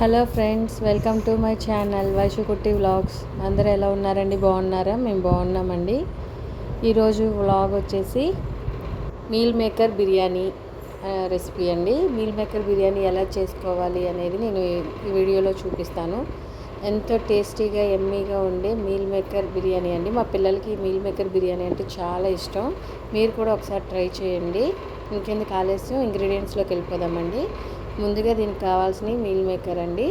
Hello friends, welcome to my channel Vaishukutti vlogs. అందరూ ఎలా ఉన్నారండి? బాగున్నారా? మేము బాగున్నామండి. ఈరోజు వ్లాగ్ వచ్చేసి మీల్ మేకర్ బిర్యానీ రెసిపీ అండి. మీల్ మేకర్ బిర్యానీ ఎలా చేసుకోవాలి అనేది నేను ఈ వీడియోలో చూపిస్తాను. ఎంతో టేస్టీగా ఎమ్మీగా ఉండే మీల్ మేకర్ బిర్యానీ అండి. మా పిల్లలకి మీల్ మేకర్ బిర్యానీ అంటే చాలా ఇష్టం. మీరు కూడా ఒకసారి ట్రై చేయండి. ఇంకెందుకు ఆలస్యం, ఇంగ్రీడియంట్స్లోకి వెళ్ళిపోదామండి. ముందుగా దీనికి కావాల్సిన మీల్ మేకర్ అండి,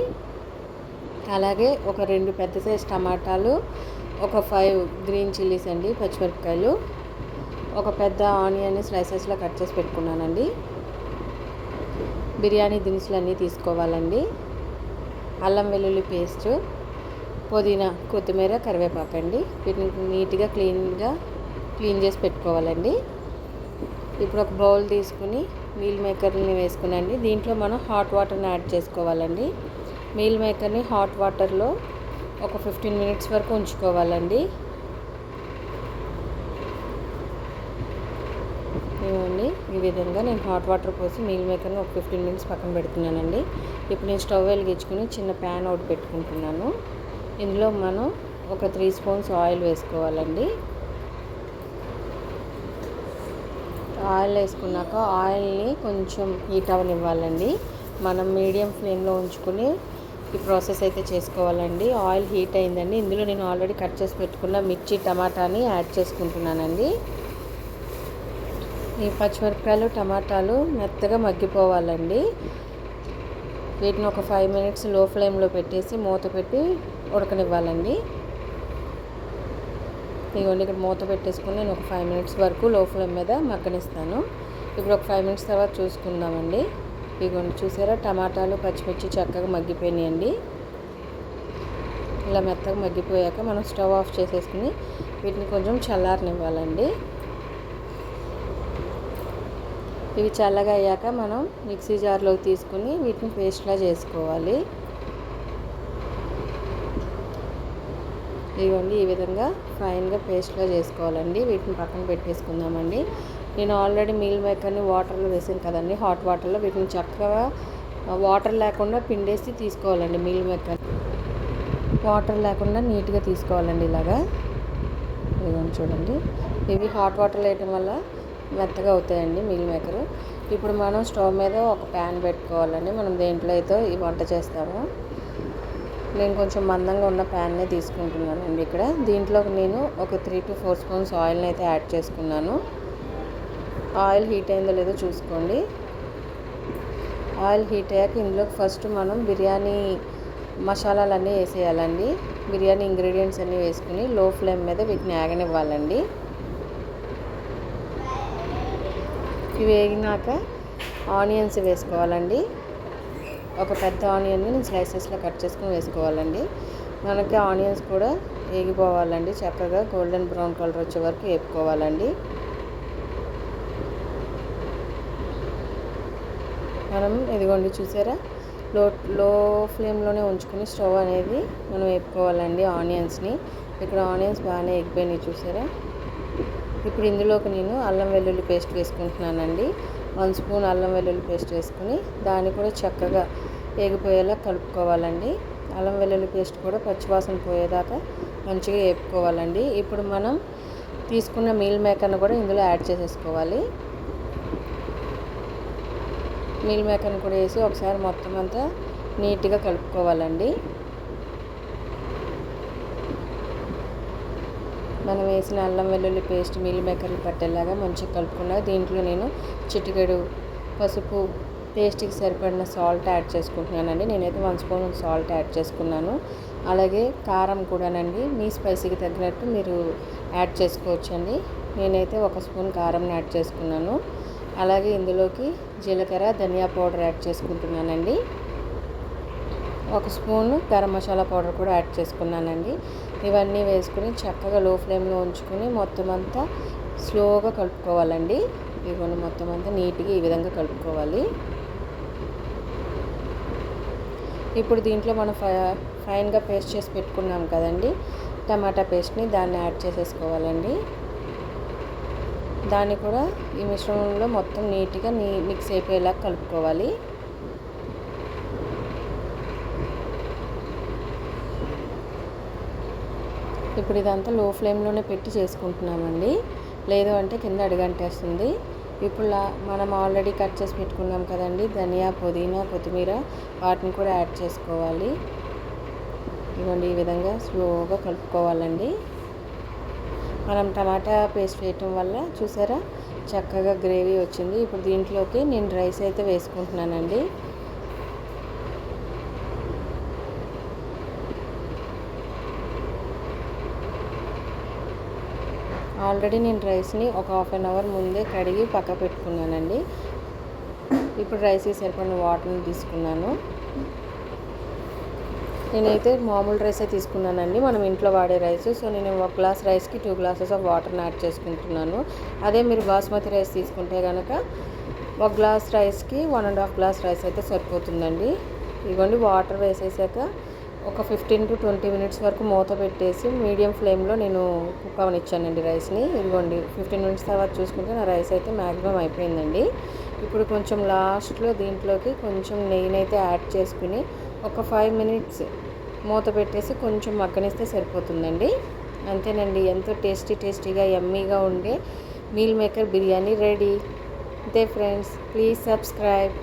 అలాగే ఒక 2 పెద్ద సైజ్ టమాటాలు, ఒక 5 గ్రీన్ చిల్లీస్ అండి, పచ్చిమిరపకాయలు, ఒక పెద్ద ఆనియన్ స్లైసెస్లో కట్ చేసి పెట్టుకున్నానండి. బిర్యానీ దినుసులు అన్నీ తీసుకోవాలండి. అల్లం వెల్లుల్లి పేస్ట్, పుదీనా, కొత్తిమీర, కరివేపాకు అండి. వీటిని నీట్గా క్లీన్ చేసి పెట్టుకోవాలండి. ఇప్పుడు ఒక బౌల్ తీసుకుని మీల్ మేకర్ని వేసుకునండి. దీంట్లో మనం హాట్ వాటర్ని యాడ్ చేసుకోవాలండి. మీల్ మేకర్ని హాట్ వాటర్లో ఒక 15 మినిట్స్ వరకు ఉంచుకోవాలండి. ఇవ్వండి, ఈ విధంగా నేను హాట్ వాటర్ పోసి మీల్ మేకర్ని ఒక 15 మినిట్స్ పక్కన పెడుతున్నానండి. ఇప్పుడు నేను స్టవ్ వెలిగించుకుని చిన్న ప్యాన్ ఒకటి పెట్టుకుంటున్నాను. ఇందులో మనం ఒక 3 స్పూన్స్ ఆయిల్ వేసుకోవాలండి. ఆయిల్ వేసుకున్నాక ఆయిల్ని కొంచెం హీట్ అవ్వనివ్వాలండి. మనం మీడియం ఫ్లేమ్లో ఉంచుకుని ఈ ప్రాసెస్ అయితే చేసుకోవాలండి. ఆయిల్ హీట్ అయిందండి. ఇందులో నేను ఆల్రెడీ కట్ చేసి పెట్టుకున్న మిర్చి, టమాటాని యాడ్ చేసుకుంటున్నానండి. ఈ పచ్చిమిరపకాయలు, టమాటాలు మెత్తగా మగ్గిపోవాలండి. వీటిని ఒక 5 మినిట్స్ లో ఫ్లేమ్లో పెట్టేసి మూత పెట్టి ఉడకనివ్వాలండి. ఇదిగోండి, ఇక్కడ మూత పెట్టేసుకుని నేను ఒక 5 మినిట్స్ వరకు లో ఫ్లేమ్ మీద మగ్గనిస్తాను. ఇప్పుడు ఒక 5 మినిట్స్ తర్వాత చూసుకుందామండి. ఇదిగోండి, చూసారా, టమాటాలు, పచ్చిమిర్చి చక్కగా మగ్గిపోయినాయండి. ఇలా మెత్తగా మగ్గిపోయాక మనం స్టవ్ ఆఫ్ చేసేసుకుని వీటిని కొంచెం చల్లారనివ్వాలండి. ఇవి చల్లగా అయ్యాక మనం మిక్సీ జార్లోకి తీసుకుని వీటిని పేస్ట్లా చేసుకోవాలి. ఇవ్వండి, ఈ విధంగా ఫైన్గా పేస్ట్లా చేసుకోవాలండి. వీటిని పక్కన పెట్టేసుకుందామండి. నేను ఆల్రెడీ మీల్ మేకర్ని వాటర్లో వేసాను కదండి, హాట్ వాటర్లో. వీటిని చక్కగా వాటర్ లేకుండా పిండేసి తీసుకోవాలండి. మీల్ మేకర్ వాటర్ లేకుండా నీట్గా తీసుకోవాలండి. ఇలాగా ఇదిగోండి, చూడండి, ఇవి హాట్ వాటర్లో వేయటం వల్ల మెత్తగా అవుతాయండి మీల్ మేకర్. ఇప్పుడు మనం స్టవ్ మీద ఒక ప్యాన్ పెట్టుకోవాలండి. మనం దేంట్లో అయితే ఈ వంట చేస్తామో, నేను కొంచెం మందంగా ఉన్న ప్యాన్నే తీసుకుంటున్నానండి. ఇక్కడ దీంట్లో నేను ఒక 3 to 4 స్పూన్స్ ఆయిల్ని అయితే యాడ్ చేసుకున్నాను. ఆయిల్ హీట్ అయిందో లేదో చూసుకోండి. ఆయిల్ హీట్ అయ్యాక ఇందులో ఫస్ట్ మనం బిర్యానీ మసాలాలన్నీ వేసేయాలండి. బిర్యానీ ఇంగ్రీడియంట్స్ అన్నీ వేసుకుని లో ఫ్లేమ్ మీద వీటిని ఆగనివ్వాలండి. ఇవి వేగినాక ఆనియన్స్ వేసుకోవాలండి. ఒక పెద్ద ఆనియన్ని నేను స్లైసెస్లో కట్ చేసుకుని వేసుకోవాలండి. మనకి ఆనియన్స్ కూడా వేగిపోవాలండి. చక్కగా గోల్డెన్ బ్రౌన్ కలర్ వచ్చే వరకు వేపుకోవాలండి. మనం ఇదిగోండి, చూసారా, లో ఫ్లేమ్లోనే ఉంచుకుని స్టవ్ అనేది మనం వేపుకోవాలండి ఆనియన్స్ని. ఇక్కడ ఆనియన్స్ బాగానే ఎగిపోయినాయి, చూసారా. ఇప్పుడు ఇందులోకి నేను అల్లం వెల్లుల్లి పేస్ట్ వేసుకుంటున్నానండి. 1 స్పూన్ అల్లం వెల్లుల్లి పేస్ట్ వేసుకుని దాన్ని కూడా చక్కగా వేగిపోయేలా కలుపుకోవాలండి. అల్లం వెల్లుల్లి పేస్ట్ కూడా పచ్చివాసన పోయేదాకా మంచిగా వేపుకోవాలండి. ఇప్పుడు మనం తీసుకున్న మీల్ మేకర్ని కూడా ఇందులో యాడ్ చేసేసుకోవాలి. మీల్ మేకర్ని కూడా వేసి ఒకసారి మొత్తం అంతా నీట్గా కలుపుకోవాలండి. మనం వేసిన అల్లం వెల్లుల్లి పేస్ట్ మీల్ మేకర్లు పట్టేలాగా మంచిగా కలుపుకున్నాక దీంట్లో నేను చిటికెడు పసుపు, టేస్ట్కి సరిపడిన సాల్ట్ యాడ్ చేసుకుంటున్నానండి. నేనైతే 1 స్పూన్ సాల్ట్ యాడ్ చేసుకున్నాను. అలాగే కారం కూడానండి మీ స్పైసీకి తగ్గినట్టు మీరు యాడ్ చేసుకోవచ్చండి. నేనైతే 1 స్పూన్ కారం యాడ్ చేసుకున్నాను. అలాగే ఇందులోకి జీలకర్ర, ధనియా పౌడర్ యాడ్ చేసుకుంటున్నానండి. 1 స్పూన్ గరం మసాలా పౌడర్ కూడా యాడ్ చేసుకున్నానండి. ఇవన్నీ వేసుకుని చక్కగా లో ఫ్లేమ్లో ఉంచుకుని మొత్తం అంతా స్లోగా కలుపుకోవాలండి. ఇవన్నీ మొత్తం అంతా నీట్గా ఈ విధంగా కలుపుకోవాలి. ఇప్పుడు దీంట్లో మనం ఫైన్గా పేస్ట్ చేసి పెట్టుకున్నాం కదండి టమాటా పేస్ట్ని, దాన్ని యాడ్ చేసేసుకోవాలండి. దాన్ని కూడా ఈ మిశ్రమంలో మొత్తం నీట్గా మిక్స్ అయిపోయేలా కలుపుకోవాలి. ఇప్పుడు ఇదంతా లో ఫ్లేమ్లోనే పెట్టి చేసుకుంటున్నామండి, లేదు అంటే కింద అడుగంటేస్తుంది. ఇప్పుడు మనం ఆల్రెడీ కట్ చేసి పెట్టుకున్నాం కదండి ధనియా, పుదీనా, కొత్తిమీర, వాటిని కూడా యాడ్ చేసుకోవాలి. ఇదిగోండి ఈ విధంగా స్లోగా కలుపుకోవాలండి. మనం టమాటా పేస్ట్ వేయటం వల్ల చూసారా చక్కగా గ్రేవీ వచ్చింది. ఇప్పుడు దీంట్లోకి నేను రైస్ అయితే వేసుకుంటున్నానండి. ఆల్రెడీ నేను రైస్ని ఒక హాఫ్ అన్ అవర్ ముందే కడిగి పక్క పెట్టుకున్నానండి. ఇప్పుడు రైస్కి సరిపడిన వాటర్ని తీసుకున్నాను. నేనైతే మామూలు రైసే తీసుకున్నానండి, మనం ఇంట్లో వాడే రైస్. సో నేను 1 గ్లాస్ రైస్కి 2 గ్లాసెస్ ఆఫ్ వాటర్ని యాడ్ చేసుకుంటున్నాను. అదే మీరు బాస్మతి రైస్ తీసుకుంటే కనుక 1 గ్లాస్ రైస్కి 1.5 గ్లాస్ రైస్ అయితే సరిపోతుందండి. ఇదిగోండి వాటర్ వేసేసాక ఒక 15 to 20 మినిట్స్ వరకు మూత పెట్టేసి మీడియం ఫ్లేమ్లో నేను కుక్ అవనిచ్చానండి రైస్ని. ఇదిగోండి 15 మినిట్స్ తర్వాత చూసుకుంటే నా రైస్ అయితే మ్యాక్సిమం అయిపోయిందండి. ఇప్పుడు కొంచెం లాస్ట్లో దీంట్లోకి కొంచెం నెయ్యినైతే యాడ్ చేసుకుని ఒక 5 మినిట్స్ మూత పెట్టేసి కొంచెం మగ్గనిస్తే సరిపోతుందండి. అంతేనండి, ఎంతో టేస్టీగా యమ్మీగా ఉండే మీల్ మేకర్ బిర్యానీ రెడీ. అంతే ఫ్రెండ్స్, ప్లీజ్ సబ్స్క్రైబ్.